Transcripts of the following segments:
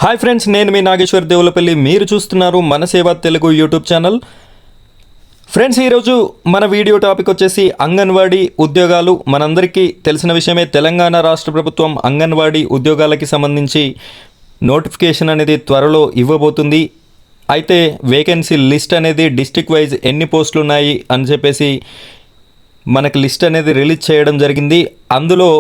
Hi friends, నేను మీ నాగేశ్వర్ దేవులపల్లి. మీరు చూస్తున్నారు మన సేవ తెలుగు యూట్యూబ్ ఛానల్. ఫ్రెండ్స్, ఈరోజు మన వీడియో టాపిక్ వచ్చేసి అంగన్వాడీ ఉద్యోగాలు. మనందరికీ తెలిసిన విషయమే, తెలంగాణ రాష్ట్ర ప్రభుత్వం అంగన్వాడీ ఉద్యోగాలకి సంబంధించి నోటిఫికేషన్ అనేది త్వరలో ఇవ్వబోతుంది. అయితే వేకెన్సీ లిస్ట్ అనేది డిస్ట్రిక్ట్ వైజ్ ఎన్ని పోస్టులు ఉన్నాయి అని చెప్పేసి మనకి లిస్ట్ అనేది రిలీజ్ చేయడం జరిగింది. అందులో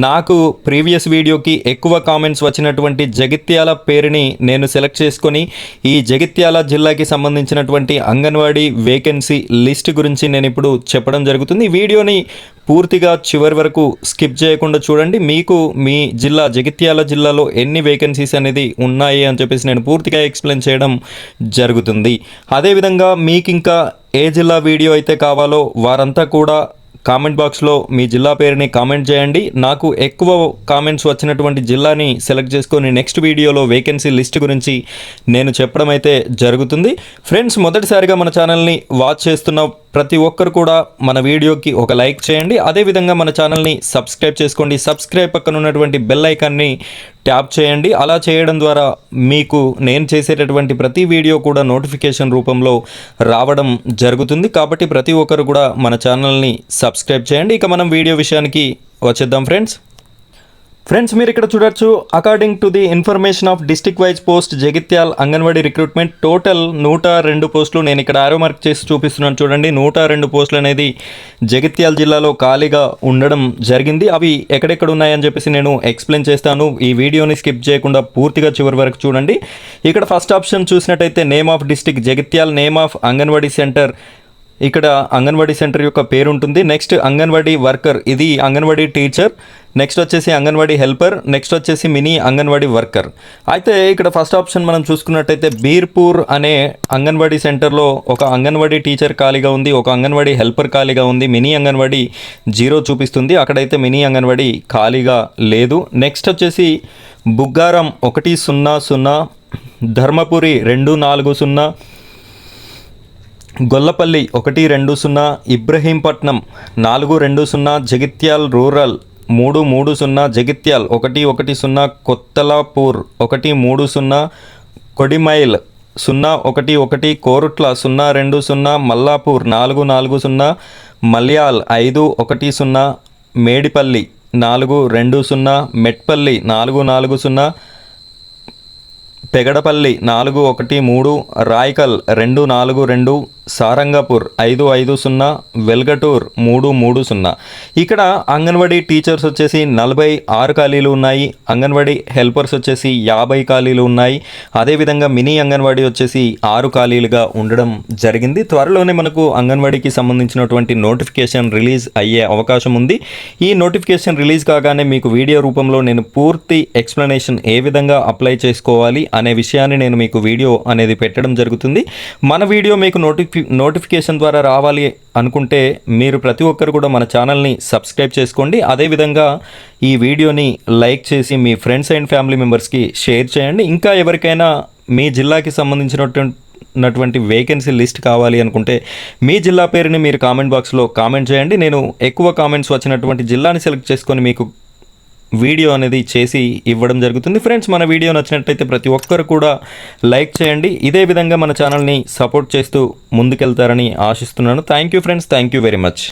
నాకు ప్రీవియస్ వీడియోకి ఎక్కువ కామెంట్స్ వచ్చినటువంటి జగిత్యాల పేరుని నేను సెలెక్ట్ చేసుకొని ఈ జగిత్యాల జిల్లాకి సంబంధించినటువంటి అంగన్వాడీ వేకెన్సీ లిస్ట్ గురించి నేను ఇప్పుడు చెప్పడం జరుగుతుంది. ఈ వీడియోని పూర్తిగా చివరి వరకు స్కిప్ చేయకుండా చూడండి. మీకు మీ జిల్లా జగిత్యాల జిల్లాలో ఎన్ని వేకెన్సీస్ అనేది ఉన్నాయి అని చెప్పేసి నేను పూర్తిగా ఎక్స్ప్లెయిన్ చేయడం జరుగుతుంది. అదేవిధంగా మీకు ఇంకా ఏ జిల్లా వీడియో అయితే కావాలో వారంతా కూడా కామెంట్ బాక్స్లో మీ జిల్లా పేరుని కామెంట్ చేయండి. నాకు ఎక్కువ కామెంట్స్ వచ్చినటువంటి జిల్లాని సెలెక్ట్ చేసుకొని నెక్స్ట్ వీడియోలో వేకెన్సీ లిస్ట్ గురించి నేను చెప్పడం అయితే జరుగుతుంది. ఫ్రెండ్స్, మొదటిసారిగా మన ఛానల్ని వాచ్ చేస్తున్న ప్రతి ఒక్కరు కూడా మన వీడియోకి ఒక లైక్ చేయండి. అదేవిధంగా మన ఛానల్ని సబ్స్క్రైబ్ చేసుకోండి. సబ్స్క్రైబ్ పక్కన ఉన్నటువంటి బెల్ ఐకాన్ని ట్యాప్ చేయండి. అలా చేయడం ద్వారా మీకు నేను చేసేటటువంటి ప్రతి వీడియో కూడా నోటిఫికేషన్ రూపంలో రావడం జరుగుతుంది. కాబట్టి ప్రతి ఒక్కరు కూడా మన ఛానల్ని సబ్స్క్రైబ్ చేయండి. ఇక మనం వీడియో విషయానికి వచ్చేద్దాం. ఫ్రెండ్స్, మీరు ఇక్కడ చూడొచ్చు, according to the information of district wise post Jagtial anganwadi recruitment total 102 పోస్టులు. నేను ఇక్కడ ఆరో మార్క్ చేసి చూపిస్తున్నాను చూడండి. 102 పోస్టులు అనేది జగిత్యాల జిల్లాలో ఖాళీగా ఉండడం జరిగింది. అవి ఎక్కడెక్కడ ఉన్నాయని చెప్పేసి నేను ఎక్స్ప్లెయిన్ చేస్తాను. ఈ వీడియోని స్కిప్ చేయకుండా పూర్తిగా చివరి వరకు చూడండి. ఇక్కడ ఫస్ట్ ఆప్షన్ చూసినట్టయితే name of district Jagtial, name of anganwadi centre, ఇక్కడ అంగన్వాడీ సెంటర్ యొక్క పేరు ఉంటుంది. నెక్స్ట్ అంగన్వాడీ వర్కర్, ఇది అంగన్వాడీ టీచర్. నెక్స్ట్ వచ్చేసి అంగన్వాడీ హెల్పర్. నెక్స్ట్ వచ్చేసి మినీ అంగన్వాడీ వర్కర్. అయితే ఇక్కడ ఫస్ట్ ఆప్షన్ మనం చూసుకున్నట్టయితే బీర్పూర్ అనే అంగన్వాడీ సెంటర్లో ఒక అంగన్వాడీ టీచర్ ఖాళీగా ఉంది, ఒక అంగన్వాడీ హెల్పర్ ఖాళీగా ఉంది. మినీ అంగన్వాడీ 0 చూపిస్తుంది, అక్కడైతే మినీ అంగన్వాడీ ఖాళీగా లేదు. నెక్స్ట్ వచ్చేసి బుగ్గారం 100, ధర్మపురి 240, గొల్లపల్లి 120, ఇబ్రహీంపట్నం 420, జగిత్యాల్ రూరల్ 330, జగిత్యాల్ 110, కొత్తలాపూర్ 130, కొడిమైల్ 011, కోరుట్ల 020, మల్లాపూర్ 440, మల్యాల్ 510, మేడిపల్లి 420, మెట్పల్లి 440, పెగడపల్లి 413, రాయ్కల్ 242, సారంగపూర్ 550, వెల్గటూర్ 330. ఇక్కడ అంగన్వాడీ టీచర్స్ వచ్చేసి 46 ఖాళీలు ఉన్నాయి. అంగన్వాడీ హెల్పర్స్ వచ్చేసి 50 ఖాళీలు ఉన్నాయి. అదేవిధంగా మినీ అంగన్వాడీ వచ్చేసి 6 ఖాళీలుగా ఉండడం జరిగింది. త్వరలోనే మనకు అంగన్వాడీకి సంబంధించినటువంటి నోటిఫికేషన్ రిలీజ్ అయ్యే అవకాశం ఉంది. ఈ నోటిఫికేషన్ రిలీజ్ కాగానే మీకు వీడియో రూపంలో నేను పూర్తి ఎక్స్ప్లెనేషన్ ఏ విధంగా అప్లై చేసుకోవాలి అనే విషయాన్ని నేను మీకు వీడియో అనేది పెట్టడం జరుగుతుంది. మన వీడియో మీకు నోటిఫికేషన్ ద్వారా రావాలి అనుకుంటే మీరు ప్రతి ఒక్కరు కూడా మన ఛానల్ని సబ్స్క్రైబ్ చేసుకోండి. అదేవిధంగా ఈ వీడియోని లైక్ చేసి మీ ఫ్రెండ్స్ అండ్ ఫ్యామిలీ మెంబర్స్కి షేర్ చేయండి. ఇంకా ఎవరికైనా మీ జిల్లాకి సంబంధించినటువంటి వేకెన్సీ లిస్ట్ కావాలి అనుకుంటే మీ జిల్లా పేరుని మీరు కామెంట్ బాక్స్లో కామెంట్ చేయండి. నేను ఎక్కువ కామెంట్స్ వచ్చినటువంటి జిల్లాని సెలెక్ట్ చేసుకొని మీకు వీడియో అనేది చేసి ఇవ్వడం జరుగుతుంది. ఫ్రెండ్స్, మన వీడియో నచ్చినట్లయితే ప్రతి ఒక్కరు కూడా లైక్ చేయండి. ఇదే విధంగా మన ఛానల్ని సపోర్ట్ చేస్తూ ముందుకెళ్తారని ఆశిస్తున్నాను. Thank you friends, thank you very much.